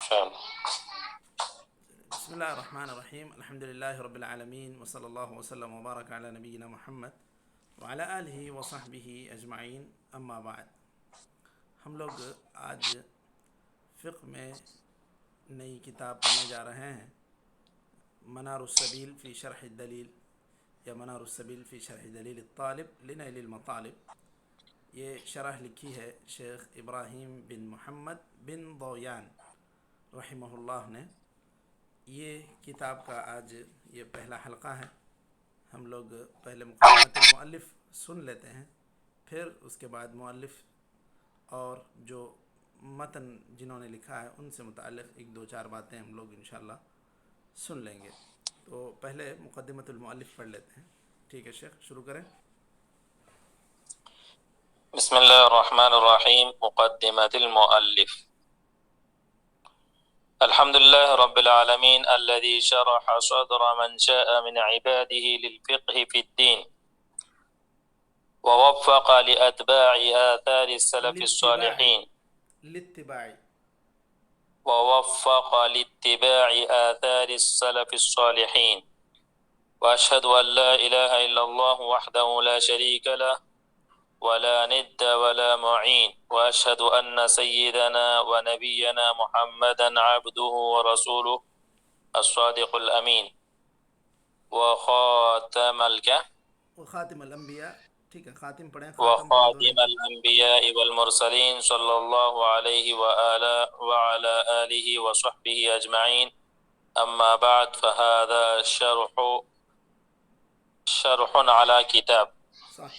فعلا. بسم الله الرحمن الرحيم. الحمد لله رب العالمين، وصلى الله وسلم وبارك على نبينا محمد وعلى آله وصحبه أجمعين. اما بعد، ہم لوگ آج فقہ میں نئی کتاب پڑھنے جا رہے ہیں، منار السبیل فی شرح الدلیل یا منار السبیل فی شرح دلیل الطالب لنیل المطالب۔ یہ شرح لکھی ہے شیخ ابراہیم بن محمد بن ضویان رحمہ اللہ نے۔ یہ کتاب کا آج یہ پہلا حلقہ ہے۔ ہم لوگ پہلے مقدمۃ المؤلف سن لیتے ہیں، پھر اس کے بعد مؤلف اور جو متن جنہوں نے لکھا ہے ان سے متعلق ایک دو چار باتیں ہم لوگ انشاءاللہ سن لیں گے۔ تو پہلے مقدمۃ المؤلف پڑھ لیتے ہیں۔ ٹھیک ہے شیخ، شروع کریں۔ بسم اللہ الرحمن الرحیم۔ مقدمۃ المؤلف۔ الحمد لله رب العالمين الذي شرح صدر من شاء من عباده للفقه في الدين، ووفق لأتباع آثار السلف الصالحين لاتباع ووفق لاتباع آثار السلف الصالحين، وأشهد أن لا إله إلا الله وحده لا شريك له ولا ند ولا معين، وأشهد أن سيدنا ونبينا محمدا عبده ورسوله الصادق الأمين وخاتم الانبیاء۔ ٹھیک ہے، خاتم پڑھیں، خاتم بولے دونوں وخاتم الأنبياء والمرسلين صلى الله عليه وعلى آله وصحبه أجمعين. أما بعد، فهذا شرح على كتاب صح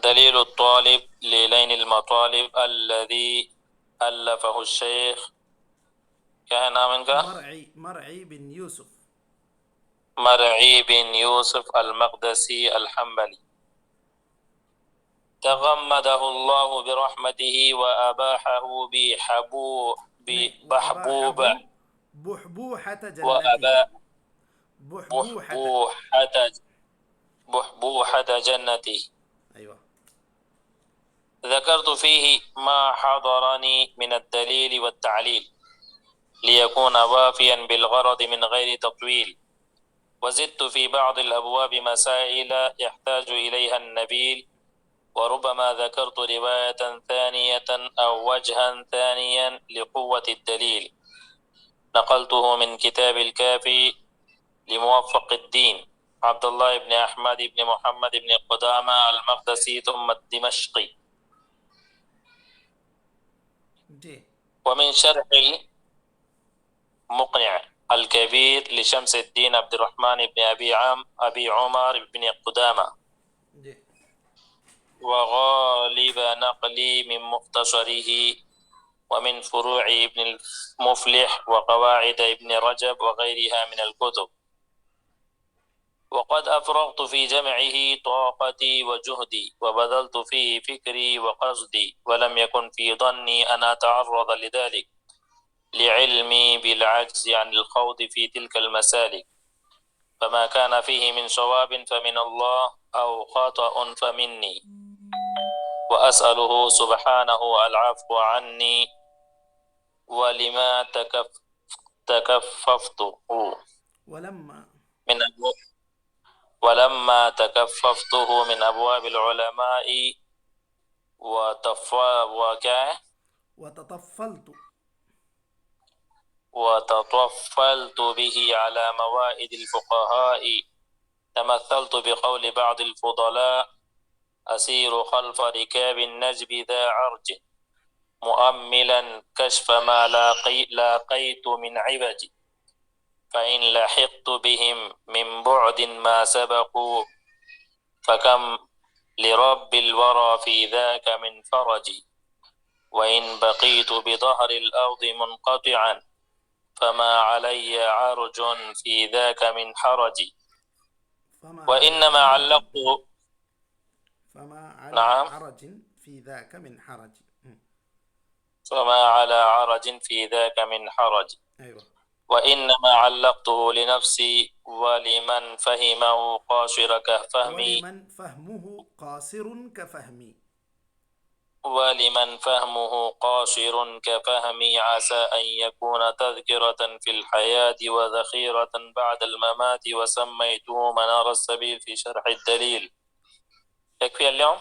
دليل الطالب للين المطالب الذي ألفه الشيخ، کیا ہے نام ان کا؟ مرعی بن یوسف مرعی بن یوسف المقدسی الحنبلی، تغمده الله برحمته وأباحه بحبوبة بحبوحة وأباح جنته. بحبوحة جنته. أيوة. ذكرت فيه ما حضرني من الدليل والتعليل ليكون وافيا بالغرض من غير تطويل، وزدت في بعض الأبواب مسائل يحتاج إليها النبيل، وربما ذكرت رواية ثانية أو وجها ثانيا لقوة الدليل، نقلته من كتاب الكافي لموفق الدين عبد الله بن أحمد بن محمد بن قدامة المقدسي ثم الدمشقي، ومن شرح المقنع الكبير لشمس الدين عبد الرحمن بن أبي عمر بن قدامة، وغالب نقلي من مختصره ومن فروع ابن المفلح وقواعد ابن رجب وغيرها من الكتب، وقد أفرغت في جمعه طاقتي وجهدي وبذلت فيه فكري وقصدي، ولم يكن في ظني أن أتعرض لذلك لعلمي بالعجز عن الخوض في تلك المسالك، فما كان فيه من صواب فمن الله أو خطأ فمني، وأسأله سبحانه العفو عني ولما تكففته ولما تكففته من أبواب العلماء وتطفلت به على موائد الفقهاء، تمثلت بقول بعض الفضلاء: أسير خلف ركاب النجب ذا عرج مؤملا كشف ما لاقيت من عبج، فإن لحقت بهم من بعد ما سبقوا فكم لرب الورى في ذاك من فرج، وإن بقيت بظهر الأرض منقطعا فما علي عرج في ذاك من حرج، وإنما علقت عرج في ذاك من حرج، فما على عرج في ذاك من حرج. أيوة. وإنما علقته لنفسي ولمن فهمه قاصر كفهمي، ولمن فهمه قاصر كفهمي. ولمن فهمه قاصر كفهمي عسى أن يكون تذكرة في الحياة وذخيرة بعد الممات وسميته منار السبيل في شرح الدليل. يكفي اليوم؟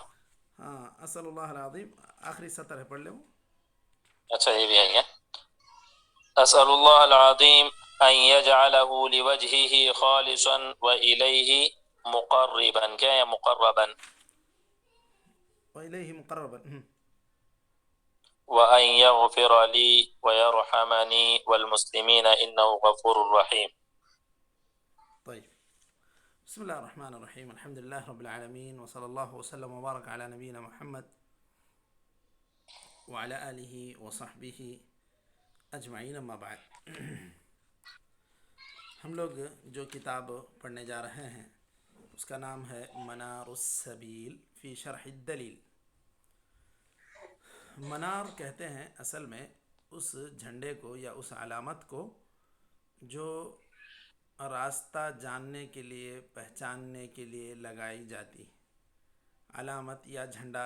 ہاں، اسأل اللہ العظیم آخری سطر ہے، پڑھ لے وہ. اچھا یہ بھی ہے. أسأل الله العظيم أن يجعله لوجهه خالصا وإليه مقربا. کیا ہے مقربا؟ وإلیہ مقربا. وأن يغفر لي ويرحمني والمسلمين إنه غفور رحيم. طيب، بسم الله الرحمن الرحيم. الحمد لله رب العالمين، وصلى الله وسلم وبارك على نبينا محمد وعلى آله وصحبه اجمعین. اما بعد، ہم لوگ جو کتاب پڑھنے جا رہے ہیں اس کا نام ہے منار السبیل فی شرح الدلیل. منار کہتے ہیں اصل میں اس جھنڈے کو یا اس علامت کو جو راستہ جاننے کے لیے، پہچاننے کے لیے لگائی جاتی. علامت یا جھنڈا،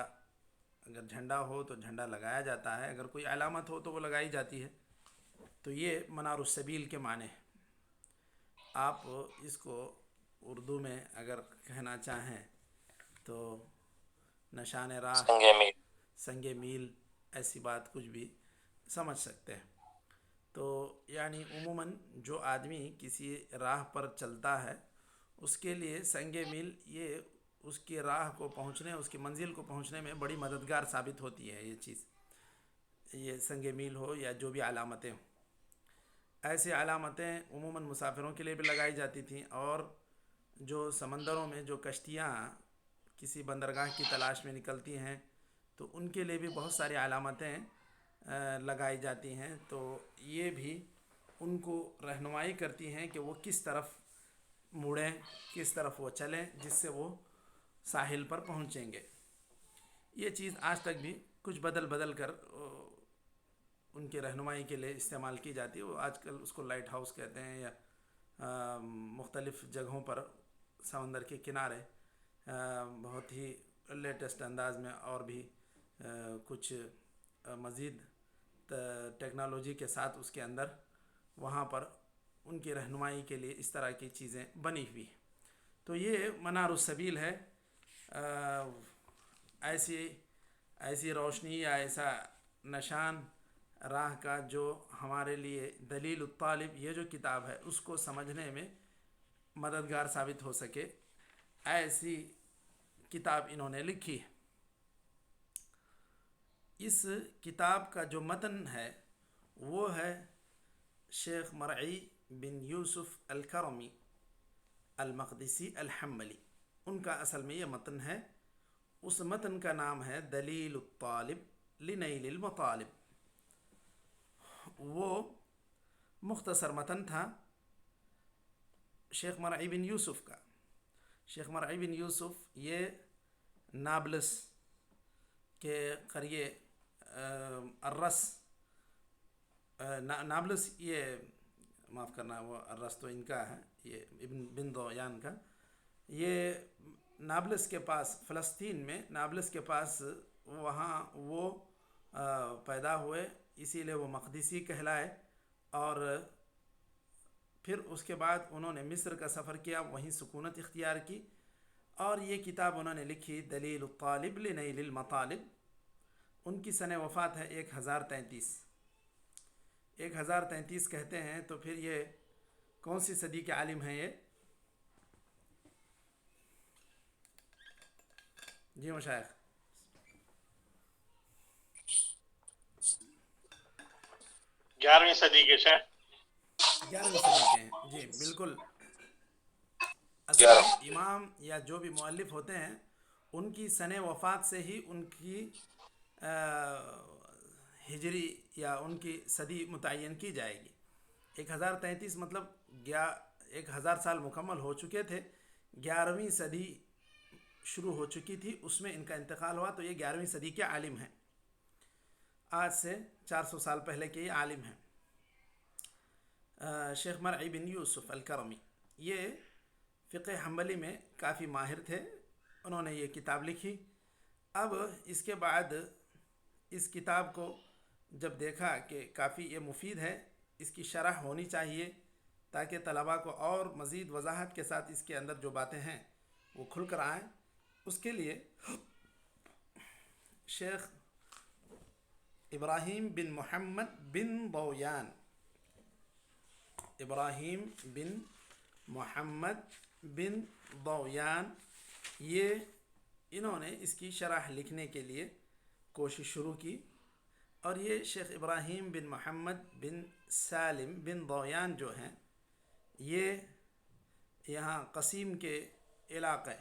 اگر جھنڈا ہو تو جھنڈا لگایا جاتا ہے، اگر کوئی علامت ہو تو وہ لگائی جاتی ہے. تو یہ منار السبیل کے معنی ہے. آپ اس کو اردو میں اگر کہنا چاہیں تو نشان راہ، سنگ میل، ایسی بات کچھ بھی سمجھ سکتے ہیں. تو یعنی عموماً جو آدمی کسی راہ پر چلتا ہے اس کے لیے سنگ میل یہ اس کی راہ کو پہنچنے، اس کی منزل کو پہنچنے میں بڑی مددگار ثابت ہوتی ہے. یہ چیز، یہ سنگ میل ہو یا جو بھی علامتیں ہوں، ایسی علامتیں عموماً مسافروں کے لیے بھی لگائی جاتی تھیں. اور جو سمندروں میں جو کشتیاں کسی بندرگاہ کی تلاش میں نکلتی ہیں تو ان کے لیے بھی بہت ساری علامتیں لگائی جاتی ہیں. تو یہ بھی ان کو رہنمائی کرتی ہیں کہ وہ کس طرف مڑیں، کس طرف وہ چلیں جس سے وہ ساحل پر پہنچیں گے. یہ چیز آج تک بھی کچھ بدل کر ان کی رہنمائی کے لیے استعمال کی جاتی ہے. وہ آج کل اس کو لائٹ ہاؤس کہتے ہیں، یا مختلف جگہوں پر سمندر کے کنارے بہت ہی لیٹسٹ انداز میں اور بھی کچھ مزید ٹیکنالوجی کے ساتھ اس کے اندر وہاں پر ان کی رہنمائی کے لیے اس طرح کی چیزیں بنی ہوئی ہیں. تو یہ منار السبیل ہے. ایسی روشنی یا ایسا نشان راہ کا جو ہمارے لیے دلیل الطالب، یہ جو کتاب ہے اس کو سمجھنے میں مددگار ثابت ہو سکے، ایسی کتاب انہوں نے لکھی ہے. اس کتاب کا جو متن ہے وہ ہے شیخ مرعی بن یوسف الکرمی المقدسی الحنبلی. ان کا اصل میں یہ متن ہے. اس متن کا نام ہے دلیل الطالب لنیل المطالب. وہ مختصر متن تھا شیخ مرعی بن یوسف کا. شیخ مرعی بن یوسف یہ نابلس کے قریے الرس، نابلس، یہ معاف کرنا، وہ الرس تو ان کا ہے، یہ ابن بندویان کا. یہ نابلس کے پاس، فلسطین میں نابلس کے پاس، وہاں وہ پیدا ہوئے، اسی لیے وہ مقدسی کہلائے. اور پھر اس کے بعد انہوں نے مصر کا سفر کیا، وہیں سکونت اختیار کی، اور یہ کتاب انہوں نے لکھی دلیل الطالب لنیل المطالب. ان کی سن وفات ہے 1033. 1033 کہتے ہیں تو پھر یہ کون سی صدی کے عالم ہیں یہ؟ جی مشائخ. 11ویں صدی کے شاید. 11ویں صدی کے ہیں، جی بالکل. اصل میں امام یا جو بھی مؤلف ہوتے ہیں ان کی سن وفات سے ہی ان کی ہجری یا ان کی صدی متعین کی جائے گی. 1033 مطلب 1000 سال مکمل ہو چکے تھے، 11ویں صدی شروع ہو چکی تھی، اس میں ان کا انتقال ہوا. تو یہ 11ویں صدی کے عالم ہیں، آج سے 400 سال پہلے کے یہ عالم ہیں. شیخ مرعی بن یوسف الکرمی یہ فقہ حنبلی میں کافی ماہر تھے. انہوں نے یہ کتاب لکھی. اب اس کے بعد اس کتاب کو جب دیکھا کہ کافی یہ مفید ہے، اس کی شرح ہونی چاہیے تاکہ طلباء کو اور مزید وضاحت کے ساتھ اس کے اندر جو باتیں ہیں وہ کھل کر آئیں، اس کے لیے شیخ ابراہیم بن محمد بن ضویان، ابراہیم بن محمد بن ضویان، یہ انہوں نے اس کی شرح لکھنے کے لیے کوشش شروع کی، اور یہ شیخ ابراہیم بن محمد بن سالم بن ضویان جو ہیں یہ یہاں قصیم کے علاقے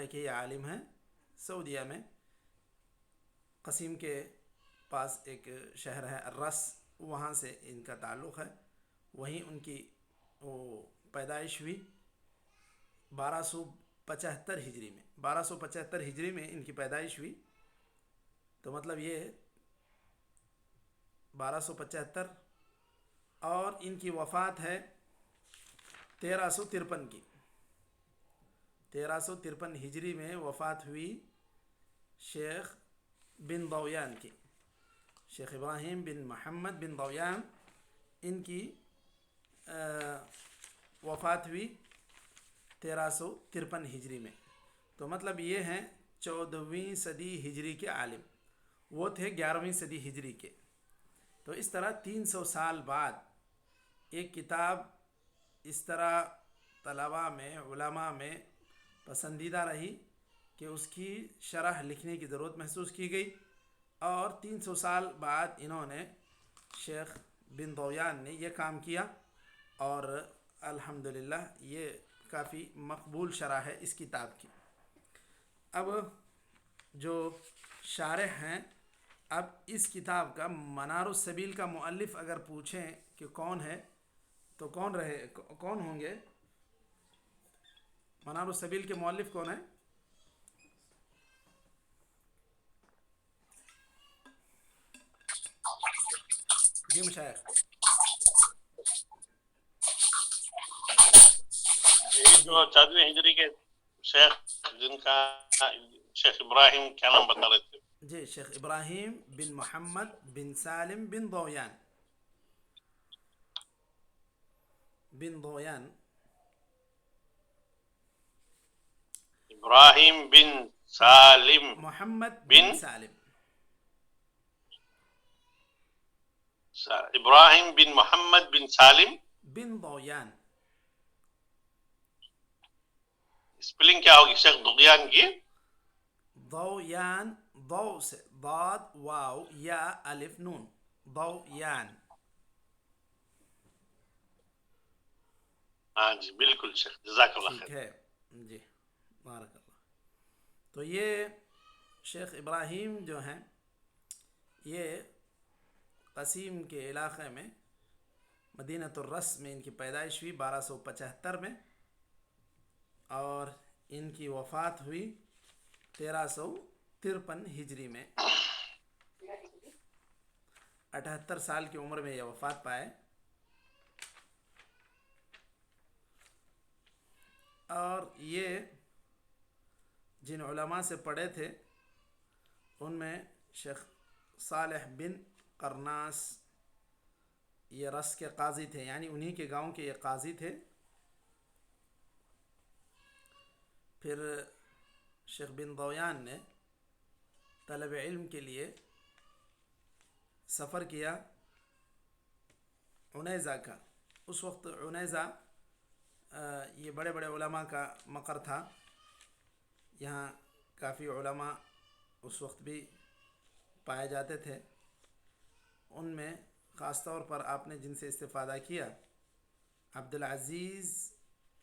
کے یہ عالم ہیں، سعودیہ میں قصیم کے پاس ایک شہر ہے الرس، وہاں سے ان کا تعلق ہے، وہیں ان کی وہ پیدائش ہوئی 1275 ہجری میں، 1275 ہجری میں ان کی پیدائش ہوئی، تو مطلب یہ 1275 اور ان کی وفات ہے 1353 کی، 1353 ہجری میں وفات ہوئی شیخ بن ضویان کی، شیخ ابراہیم بن محمد بن ضویان، ان کی وفات ہوئی 1353 ہجری میں، تو مطلب یہ ہیں 14ویں صدی ہجری کے عالم، وہ تھے 11ویں صدی ہجری کے، تو اس طرح 300 سال بعد ایک کتاب اس طرح طلباء میں، علماء میں پسندیدہ رہی کہ اس کی شرح لکھنے کی ضرورت محسوس کی گئی، اور 300 سال بعد انہوں نے شیخ بن ضویان نے یہ کام کیا، اور الحمدللہ یہ کافی مقبول شرح ہے اس کتاب کی۔ اب جو شارح ہیں، اب اس کتاب کا منار السبیل کا مؤلف اگر پوچھیں کہ کون ہے تو کون ہوں گے؟ منار السبیل کے مؤلف کون ہیں؟ جی مشائخ، یہ جو 14ویں ہجری کے شیخ جن کا شیخ ابراہیم کیا نام بتا رہے تھے؟ جی شیخ ابراہیم بن محمد بن سالم بن ضویان، ابراہیم بن سالم محمد بن سالم، ابراہیم بن محمد بن سالم بن ضویان، اسپیلنگ کیا ہوگی شیخ ضویان کی؟ ضویان، ضو سے ضاد واو یا الف نون، ضویان۔ ہاں جی بالکل شیخ، جزاک اللہ ٹھیک خیر۔ ہے جی، بارک اللہ۔ تو یہ شیخ ابراہیم جو ہیں یہ قصیم کے علاقے میں مدینۃ الرس میں ان کی پیدائش ہوئی 1275 میں، اور ان کی وفات ہوئی 1353 ہجری میں، 78 سال کی عمر میں یہ وفات پائے، اور یہ جن علماء سے پڑھے تھے ان میں شیخ صالح بن قرناس، یہ رس کے قاضی تھے، یعنی انہی کے گاؤں کے یہ قاضی تھے۔ پھر شیخ بن ضویان نے طلب علم کے لیے سفر کیا عنیزہ کا، اس وقت عنیزہ یہ بڑے بڑے علماء کا مقر تھا، یہاں کافی علماء اس وقت بھی پائے جاتے تھے، ان میں خاص طور پر آپ نے جن سے استفادہ کیا عبدالعزیز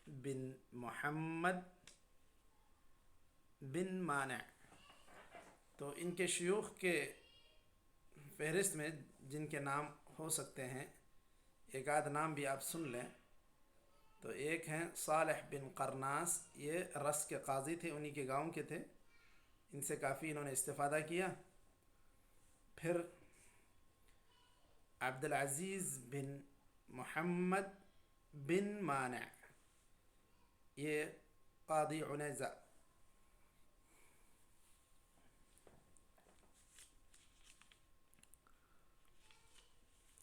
بن محمد بن مانع، تو ان کے شیوخ کے فہرست میں جن کے نام ہو سکتے ہیں، ایک آدھ نام بھی آپ سن لیں، تو ایک ہیں صالح بن قرناس، یہ رس کے قاضی تھے، انہی کے گاؤں کے تھے، ان سے کافی انہوں نے استفادہ کیا۔ پھر عبدالعزیز بن محمد بن مانع، یہ قاضی عنیزہ،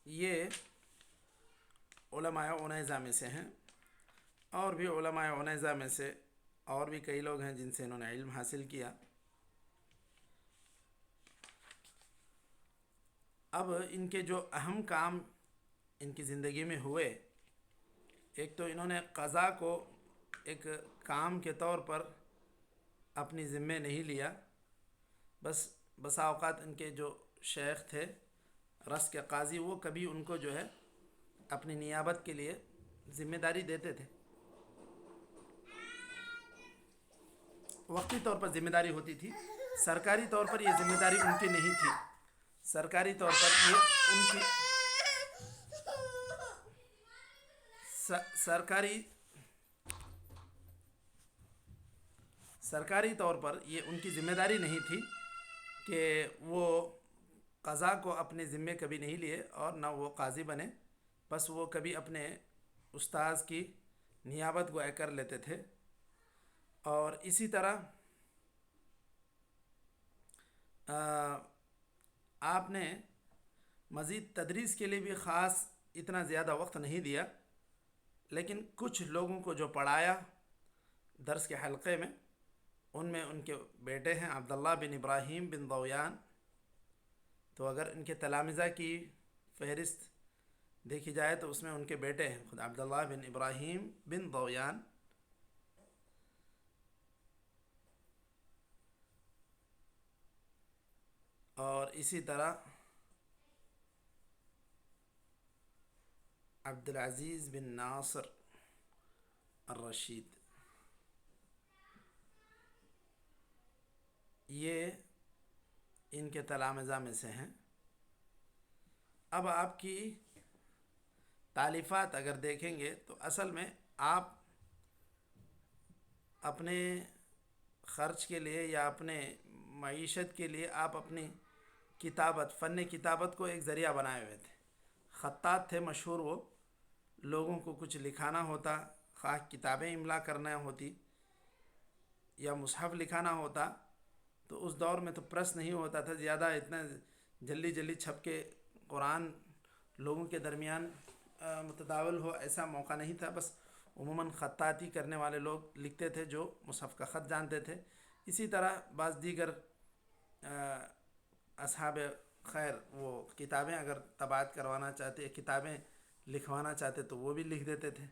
یہ علماء عنیزہ میں سے ہیں، اور بھی علماء عنیزہ میں سے اور بھی کئی لوگ ہیں جن سے انہوں نے علم حاصل کیا۔ اب ان کے جو اہم کام ان کی زندگی میں ہوئے، ایک تو انہوں نے قضاء کو ایک کام کے طور پر اپنی ذمے نہیں لیا، بسا اوقات ان کے جو شیخ تھے رس کے قاضی، وہ کبھی ان کو جو ہے اپنی نیابت کے لیے ذمہ داری دیتے تھے، وقتی طور پر ذمہ داری ہوتی تھی، سرکاری طور پر یہ ذمہ داری ان کی نہیں تھی۔ سرکاری طور پر یہ ان کی سرکاری طور پر یہ ان کی ذمہ داری نہیں تھی کہ وہ قضاء کو اپنے ذمے کبھی نہیں لیے، اور نہ وہ قاضی بنے، بس وہ کبھی اپنے استاذ کی نیابت گویا کر لیتے تھے۔ اور اسی طرح آپ نے مزید تدریس کے لیے بھی خاص اتنا زیادہ وقت نہیں دیا، لیکن کچھ لوگوں کو جو پڑھایا درس کے حلقے میں، ان میں ان کے بیٹے ہیں عبداللہ بن ابراہیم بن ضویان۔ تو اگر ان کے تلامذہ کی فہرست دیکھی جائے تو اس میں ان کے بیٹے ہیں خود عبداللہ بن ابراہیم بن ضویان، اور اسی طرح عبدالعزیز بن ناصر الرشید، یہ ان کے تلامذہ میں سے ہیں۔ اب آپ کی تالیفات اگر دیکھیں گے تو اصل میں آپ اپنے خرچ کے لیے یا اپنے معیشت کے لیے آپ اپنی فن کتابت کو ایک ذریعہ بنائے ہوئے تھے۔ خطاط تھے مشہور، وہ لوگوں کو کچھ لکھانا ہوتا، خواہ کتابیں املا کرنا ہوتی یا مصحف لکھانا ہوتا، تو اس دور میں تو پریس نہیں ہوتا تھا زیادہ، اتنا جلدی چھپ کے قرآن لوگوں کے درمیان متداول ہو ایسا موقع نہیں تھا۔ بس عموماً خطاطی کرنے والے لوگ لکھتے تھے جو مصحف کا خط جانتے تھے۔ اسی طرح بعض دیگر اصحاب خیر وہ کتابیں اگر طباعت کروانا چاہتے، کتابیں لکھوانا چاہتے تو وہ بھی لکھ دیتے تھے۔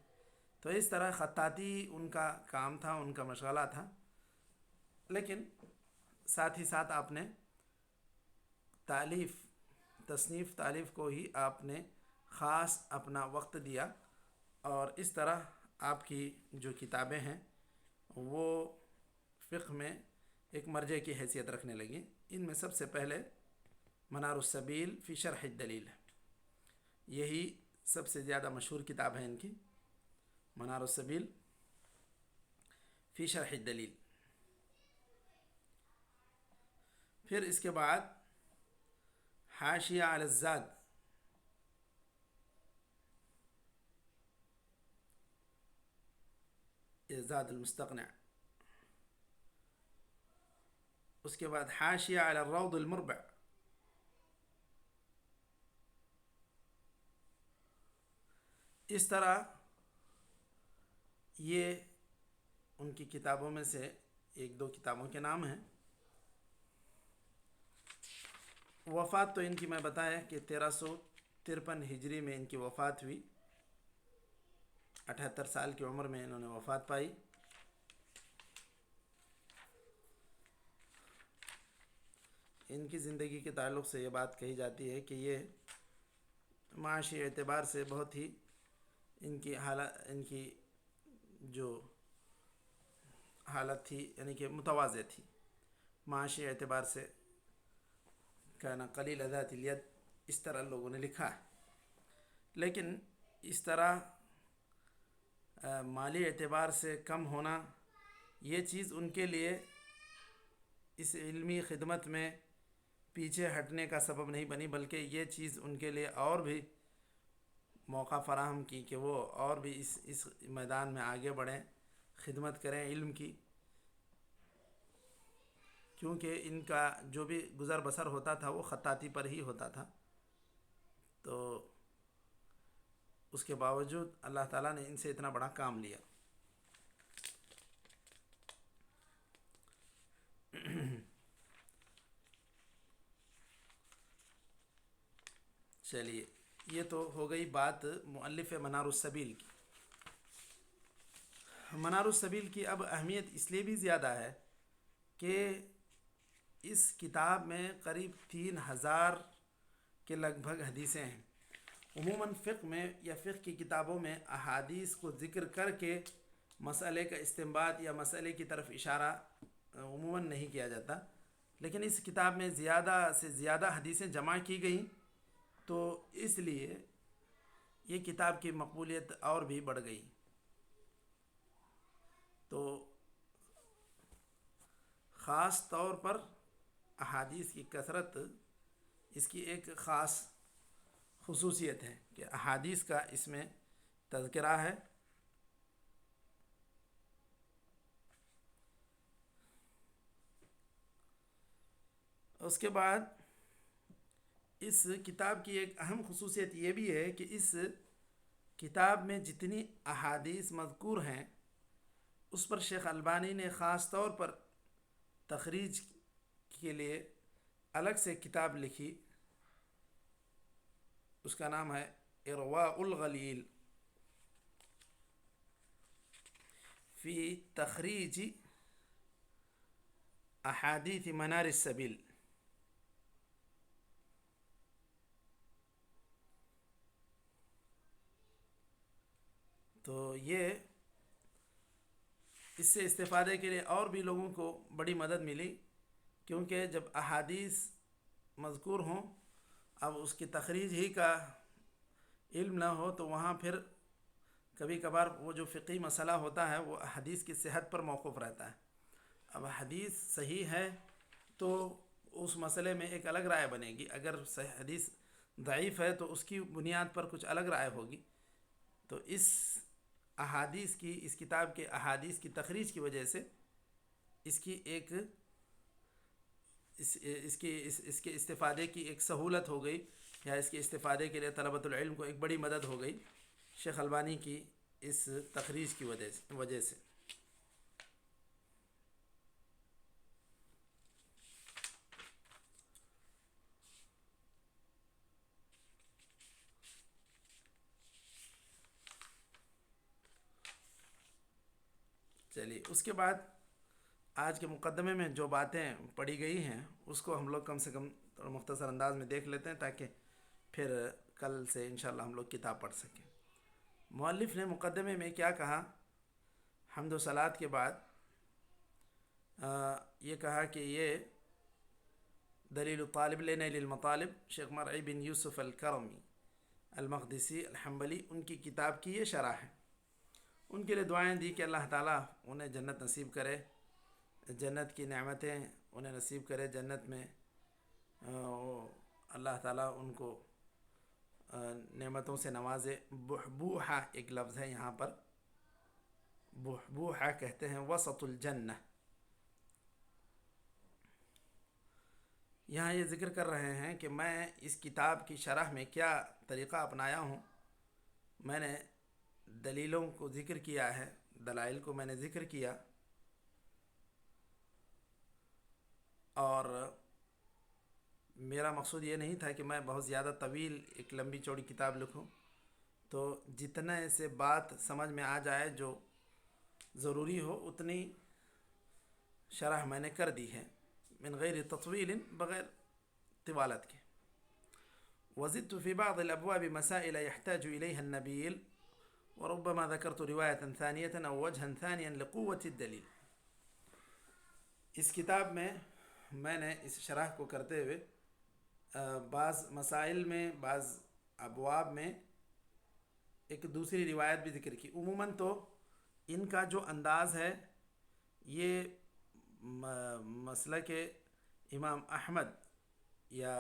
تو اس طرح خطاطی ان کا کام تھا، ان کا مشغلہ تھا، لیکن ساتھ ہی ساتھ آپ نے تصنیف تالیف کو ہی آپ نے خاص اپنا وقت دیا، اور اس طرح آپ کی جو کتابیں ہیں وہ فقہ میں ایک مرجع کی حیثیت رکھنے لگیں۔ ان میں سب سے پہلے منار السبیل فی شرح الدلیل ہے، یہی سب سے زیادہ مشہور کتاب ہے ان کی، منار السبیل فی شرح الدلیل۔ پھر اس کے بعد حاشیہ علی الزاد، زاد المستقنع، اس کے بعد حاشیہ علی الروض المربع، اس طرح یہ ان کی کتابوں میں سے ایک دو کتابوں کے نام ہیں۔ وفات تو ان کی میں بتایا کہ 1353 ہجری میں ان کی وفات ہوئی، 78 سال کی عمر میں انہوں نے وفات پائی۔ ان کی زندگی کے تعلق سے یہ بات کہی جاتی ہے کہ یہ معاشی اعتبار سے بہت ہی ان کی جو حالت تھی یعنی کہ متواضع تھی، معاشی اعتبار سے کانا قلیل ذات الید، اس طرح لوگوں نے لکھا ہے۔ لیکن اس طرح مالی اعتبار سے کم ہونا یہ چیز ان کے لیے اس علمی خدمت میں پیچھے ہٹنے کا سبب نہیں بنی، بلکہ یہ چیز ان کے لیے اور بھی موقع فراہم کی کہ وہ اور بھی اس میدان میں آگے بڑھیں، خدمت کریں علم کی، کیونکہ ان کا جو بھی گزر بسر ہوتا تھا وہ خطاطی پر ہی ہوتا تھا۔ تو اس کے باوجود اللہ تعالیٰ نے ان سے اتنا بڑا کام لیا۔ چلیے، یہ تو ہو گئی بات مؤلف منار السبیل کی۔ منار السبیل کی اب اہمیت اس لیے بھی زیادہ ہے کہ اس کتاب میں قریب 3000 کے لگ بھگ حدیثیں ہیں۔ عموماً فقہ میں یا فقہ کی کتابوں میں احادیث کو ذکر کر کے مسئلے کا استنباط یا مسئلے کی طرف اشارہ عموماً نہیں کیا جاتا، لیکن اس کتاب میں زیادہ سے زیادہ حدیثیں جمع کی گئیں، تو اس لیے یہ کتاب کی مقبولیت اور بھی بڑھ گئی۔ تو خاص طور پر احادیث کی کثرت اس کی ایک خاص خصوصیت ہے کہ احادیث کا اس میں تذکرہ ہے۔ اس کے بعد اس کتاب کی ایک اہم خصوصیت یہ بھی ہے کہ اس کتاب میں جتنی احادیث مذکور ہیں اس پر شیخ البانی نے خاص طور پر تخریج کے لیے الگ سے کتاب لکھی، اس کا نام ہے ارواء الغلیل فی تخریج احادیث منار السبیل۔ تو یہ اس سے استفادے کے لیے اور بھی لوگوں کو بڑی مدد ملی، کیونکہ جب احادیث مذکور ہوں، اب اس کی تخریج ہی کا علم نہ ہو تو وہاں پھر کبھی کبھار وہ جو فقہی مسئلہ ہوتا ہے وہ حدیث کی صحت پر موقوف رہتا ہے۔ اب حدیث صحیح ہے تو اس مسئلے میں ایک الگ رائے بنے گی، اگر صحیح حدیث ضعیف ہے تو اس کی بنیاد پر کچھ الگ رائے ہوگی۔ تو اس احادیث کی، اس کتاب کے احادیث کی تخریج کی وجہ سے اس کی ایک اس کے استفادے کی ایک سہولت ہو گئی، یا اس کے استفادے کے لیے طلبۃ العلم کو ایک بڑی مدد ہو گئی شیخ البانی کی اس تخریج کی وجہ سے۔ چلیے، اس کے بعد آج کے مقدمے میں جو باتیں پڑھی گئی ہیں اس کو ہم لوگ کم سے کم مختصر انداز میں دیکھ لیتے ہیں، تاکہ پھر کل سے انشاءاللہ ہم لوگ کتاب پڑھ سکیں۔ مؤلف نے مقدمے میں کیا کہا؟ حمد و صلات کے بعد یہ کہا کہ یہ دلیل الطالب لنیل المطالب، شیخ مرعی بن یوسف الکرمی المقدسی الحنبلی، ان کی کتاب کی یہ شرح ہے۔ ان کے لیے دعائیں دی کہ اللہ تعالیٰ انہیں جنت نصیب کرے، جنت کی نعمتیں انہیں نصیب کرے، جنت میں اللہ تعالیٰ ان کو نعمتوں سے نوازے۔ بحبوحہ ایک لفظ ہے یہاں پر، بحبوحہ کہتے ہیں وسط الجنہ۔ یہاں یہ ذکر کر رہے ہیں کہ میں اس کتاب کی شرح میں کیا طریقہ اپنایا ہوں۔ میں نے دلیلوں کو ذکر کیا ہے، دلائل کو میں نے ذکر کیا، اور میرا مقصود یہ نہیں تھا کہ میں بہت زیادہ طویل ایک لمبی چوڑی کتاب لکھوں، تو جتنے سے بات سمجھ میں آ جائے جو ضروری ہو اتنی شرح میں نے کر دی ہے، من غیر تطویل، بغیر طوالت کے۔ وزدت في بعض الأبواب مسائل يحتاج إليها النبيل وربما ذكرت رواية ثانية أو وجها ثانيا لقوة الدليل۔ اس کتاب میں میں نے اس شرح کو کرتے ہوئے بعض مسائل میں، بعض ابواب میں ایک دوسری روایت بھی ذکر کی۔ عموماً تو ان کا جو انداز ہے یہ مسلک امام احمد یا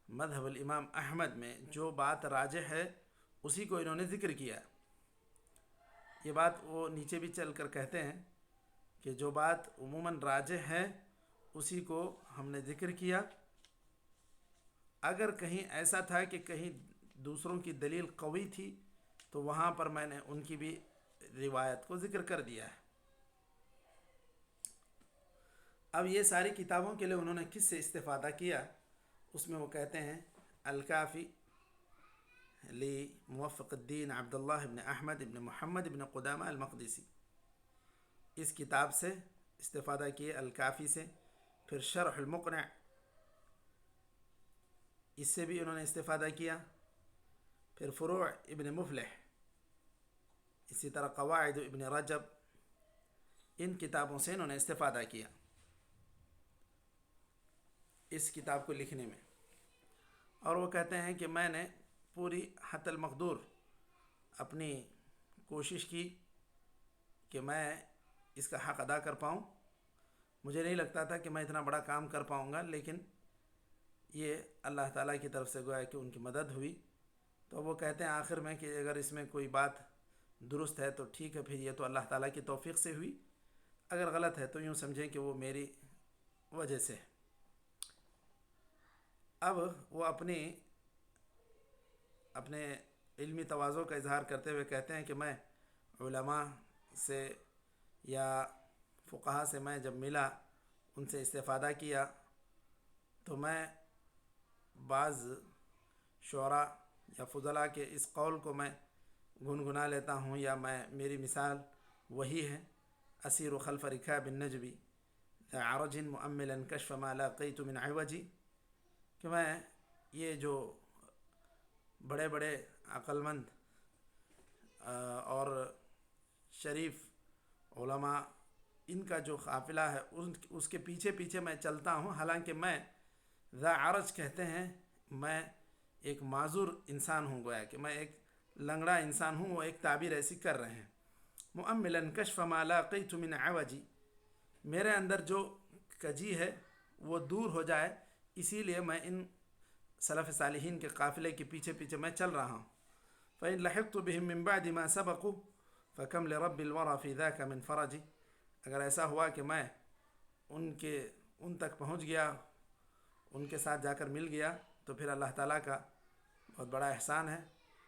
مذہب الامام احمد میں جو بات راجح ہے اسی کو انہوں نے ذکر کیا۔ یہ بات وہ نیچے بھی چل کر کہتے ہیں کہ جو بات عموماً راجح ہے اسی کو ہم نے ذکر کیا۔ اگر کہیں ایسا تھا کہ کہیں دوسروں کی دلیل قوی تھی تو وہاں پر میں نے ان کی بھی روایت کو ذکر کر دیا ہے۔ اب یہ ساری کتابوں کے لیے انہوں نے کس سے استفادہ کیا، اس میں وہ کہتے ہیں الکافی لی موفق الدین عبداللہ ابن احمد ابن محمد ابن قدامہ المقدسی، اس کتاب سے استفادہ کیے، الکافی سے۔ پھر شرح المقنع، اس سے بھی انہوں نے استفادہ کیا۔ پھر فروع ابن مفلح، اسی طرح قواعد ابن رجب، ان کتابوں سے انہوں نے استفادہ کیا اس کتاب کو لکھنے میں۔ اور وہ کہتے ہیں کہ میں نے پوری حتی المقدور اپنی کوشش کی کہ میں اس کا حق ادا کر پاؤں۔ مجھے نہیں لگتا تھا کہ میں اتنا بڑا کام کر پاؤں گا، لیکن یہ اللہ تعالیٰ کی طرف سے گویا کہ ان کی مدد ہوئی۔ تو وہ کہتے ہیں آخر میں کہ اگر اس میں کوئی بات درست ہے تو ٹھیک ہے، پھر یہ تو اللہ تعالیٰ کی توفیق سے ہوئی، اگر غلط ہے تو یوں سمجھیں کہ وہ میری وجہ سے ہے۔ اب وہ اپنے علمی تواضع کا اظہار کرتے ہوئے کہتے ہیں کہ میں علماء سے یا فقہا سے میں جب ملا، ان سے استفادہ کیا، تو میں بعض شعراء یا فضلاء کے اس قول کو میں گنگنا لیتا ہوں، یا میری مثال وہی ہے، اسیر خلف رکاب النجب ذا عرج مؤملا کشف ما لاقیت من عوج، کہ میں یہ جو بڑے بڑے عقل مند اور شریف علماء، ان کا جو قافلہ ہے اس کے پیچھے پیچھے میں چلتا ہوں، حالانکہ میں ذا عرج کہتے ہیں میں ایک معذور انسان ہوں، گویا کہ میں ایک لنگڑا انسان ہوں۔ وہ ایک تعبیر ایسی کر رہے ہیں، مؤملا کشف ما لاقیت من عوج، میرے اندر جو کجی ہے وہ دور ہو جائے، اسی لیے میں ان سلف صالحین کے قافلے کے پیچھے پیچھے میں چل رہا ہوں۔ فإن لحقت بهم من بعد ما سبقوا فكم لرب الورى في ذاك من فرج، اگر ایسا ہوا کہ میں ان تک پہنچ گیا، ان کے ساتھ جا کر مل گیا، تو پھر اللہ تعالیٰ کا بہت بڑا احسان ہے،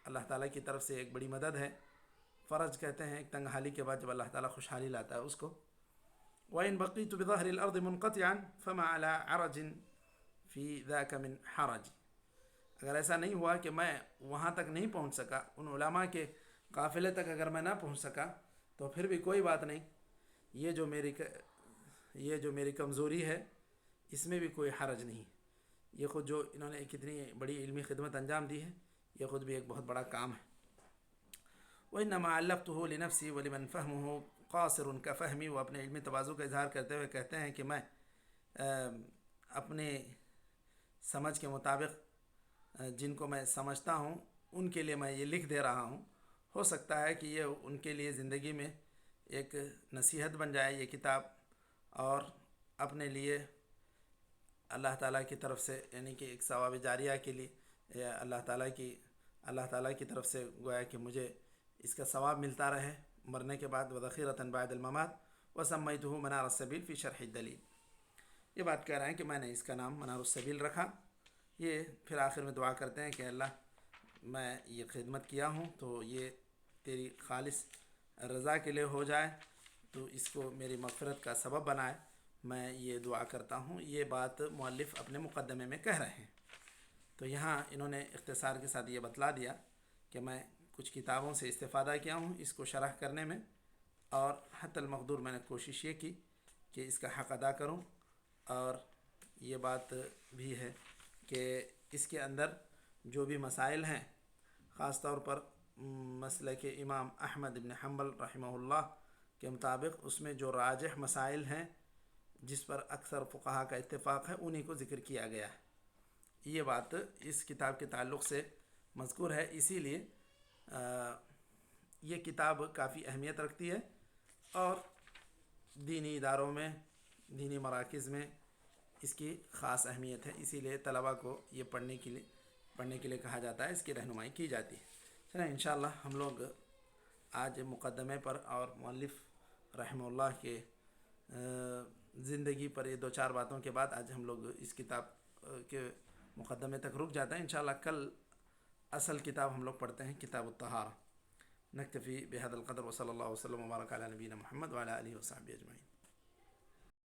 اللہ تعالیٰ کی طرف سے ایک بڑی مدد ہے۔ فرج کہتے ہیں ایک تنگ حالی کے بعد جب اللہ تعالیٰ خوشحالی لاتا ہے اس کو۔ وإن بقيت بظهر الأرض منقطعا فما على عرج في ذاك من حرج، اگر ایسا نہیں ہوا کہ میں وہاں تک نہیں پہنچ سکا، ان علماء کے قافلے تک اگر میں نہ پہنچ سکا، تو پھر بھی کوئی بات نہیں، یہ جو میری کمزوری ہے اس میں بھی کوئی حرج نہیں۔ یہ خود جو انہوں نے کتنی بڑی علمی خدمت انجام دی ہے، یہ خود بھی ایک بہت بڑا کام ہے۔ وإنما علقته لنفسي ولمن فهمه قاصر كفهمي، وہ اپنے علمی تواضع کا اظہار کرتے ہوئے کہتے ہیں کہ میں اپنے سمجھ کے مطابق جن کو میں سمجھتا ہوں ان کے لیے میں یہ لکھ دے رہا ہوں، ہو سکتا ہے کہ یہ ان کے لیے زندگی میں ایک نصیحت بن جائے یہ کتاب، اور اپنے لیے اللہ تعالیٰ کی طرف سے یعنی کہ ایک ثواب جاریہ کے لیے اللہ تعالیٰ کی طرف سے گویا کہ مجھے اس کا ثواب ملتا رہے مرنے کے بعد، وذخیرۃ بعد الممات، وسمیتہ منار السبیل فی شرح الدلیل۔ یہ بات کہہ رہے ہیں کہ میں نے اس کا نام منار السبیل رکھا۔ یہ پھر آخر میں دعا کرتے ہیں کہ اللہ میں یہ خدمت کیا ہوں تو یہ تیری خالص رضا کے لیے ہو جائے، تو اس کو میری مغفرت کا سبب بنائے، میں یہ دعا کرتا ہوں۔ یہ بات مؤلف اپنے مقدمے میں کہہ رہے ہیں۔ تو یہاں انہوں نے اختصار کے ساتھ یہ بتلا دیا کہ میں کچھ کتابوں سے استفادہ کیا ہوں اس کو شرح کرنے میں، اور حتی المقدور میں نے کوشش یہ کی کہ اس کا حق ادا کروں۔ اور یہ بات بھی ہے کہ اس کے اندر جو بھی مسائل ہیں، خاص طور پر مسلک امام احمد بن حنبل رحمہ اللہ کے مطابق اس میں جو راجح مسائل ہیں جس پر اکثر فقہا کا اتفاق ہے، انہی کو ذکر کیا گیا ہے۔ یہ بات اس کتاب کے تعلق سے مذکور ہے، اسی لیے یہ کتاب کافی اہمیت رکھتی ہے، اور دینی اداروں میں، دینی مراکز میں اس کی خاص اہمیت ہے، اسی لیے طلباء کو یہ پڑھنے کے لیے کہا جاتا ہے، اس کی رہنمائی کی جاتی ہے۔ چلیں انشاءاللہ ہم لوگ آج مقدمے پر اور مؤلف رحمہ اللہ کے زندگی پر یہ دو چار باتوں کے بعد آج ہم لوگ اس کتاب کے مقدمے تک رک جاتے ہیں۔ انشاءاللہ کل اصل کتاب ہم لوگ پڑھتے ہیں، کتاب الطہارہ۔ نكتفي بهذا القدر، وصلى الله وسلم وبارك على نبينا محمد وعلى آله وصحبه أجمعين.